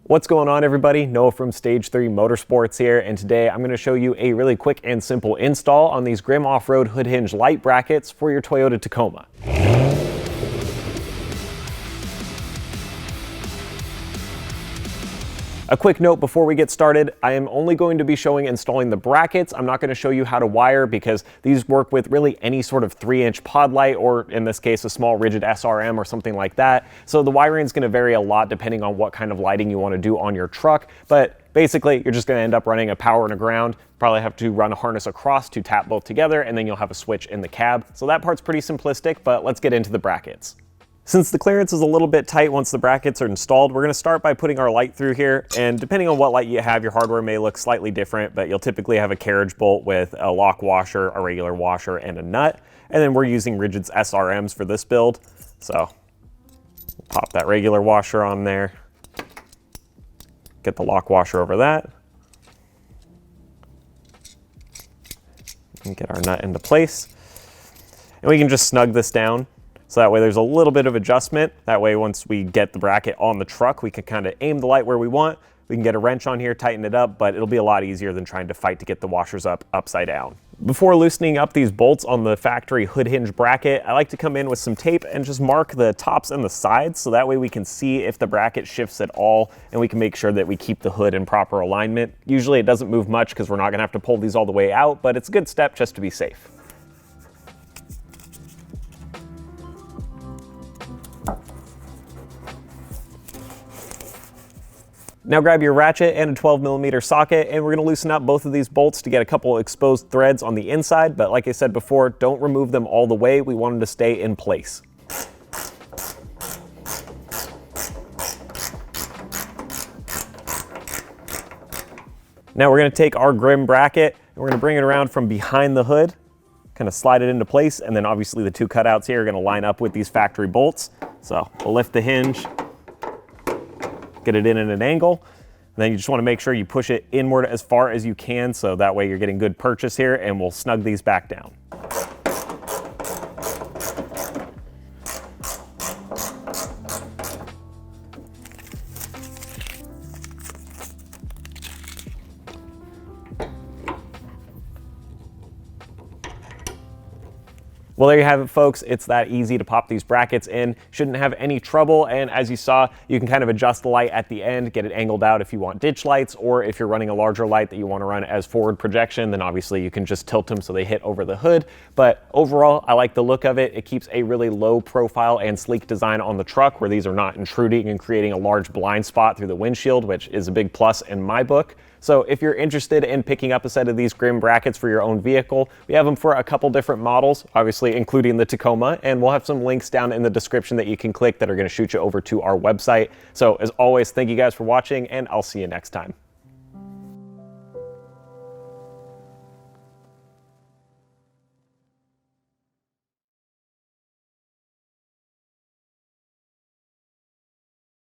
What's going on, everybody? Noah from Stage 3 Motorsports here, and today I'm going to show you a really quick and simple install on these Grimm Offroad hood hinge light brackets for your Toyota Tacoma. A quick note before we get started, I am only going to be showing installing the brackets. I'm not going to show you how to wire because these work with really any sort of 3-inch pod light, or in this case, a small rigid SRM or something like that. So the wiring is going to vary a lot depending on what kind of lighting you want to do on your truck. But basically, you're just going to end up running a power and a ground. Probably have to run a harness across to tap both together, and then you'll have a switch in the cab. So that part's pretty simplistic, but let's get into the brackets. Since the clearance is a little bit tight once the brackets are installed, we're going to start by putting our light through here, and depending on what light you have, your hardware may look slightly different, but you'll typically have a carriage bolt with a lock washer, a regular washer, and a nut. And then we're using rigid SRMs for this build, so pop that regular washer on there, get the lock washer over that, and get our nut into place. And we can just snug this down. So that way there's a little bit of adjustment. That way once we get the bracket on the truck, we can kind of aim the light where we want. We can get a wrench on here, tighten it up, but it'll be a lot easier than trying to fight to get the washers up upside down. Before loosening up these bolts on the factory hood hinge bracket, I like to come in with some tape and just mark the tops and the sides, so that way we can see if the bracket shifts at all, and we can make sure that we keep the hood in proper alignment. Usually it doesn't move much because we're not gonna have to pull these all the way out, but it's a good step just to be safe. Now grab your ratchet and a 12mm socket, and we're going to loosen up both of these bolts to get a couple exposed threads on the inside, but like I said before, don't remove them all the way. We want them to stay in place. Now we're going to take our Grimm bracket and we're going to bring it around from behind the hood, kind of slide it into place, and then obviously the two cutouts here are going to line up with these factory bolts. So we'll lift the hinge, get it in at an angle, and then you just want to make sure you push it inward as far as you can, so that way you're getting good purchase here, and we'll snug these back down. Well, there you have it, folks. It's that easy to pop these brackets in. Shouldn't have any trouble, and as you saw, you can kind of adjust the light at the end, get it angled out if you want ditch lights, or if you're running a larger light that you want to run as forward projection, then obviously you can just tilt them so they hit over the hood. But overall, I like the look of it. It keeps a really low profile and sleek design on the truck where these are not intruding and creating a large blind spot through the windshield, which is a big plus in my book. So if you're interested in picking up a set of these Grimm brackets for your own vehicle, we have them for a couple different models, obviously including the Tacoma, and we'll have some links down in the description that you can click that are going to shoot you over to our website. So as always, thank you guys for watching, and I'll see you next time.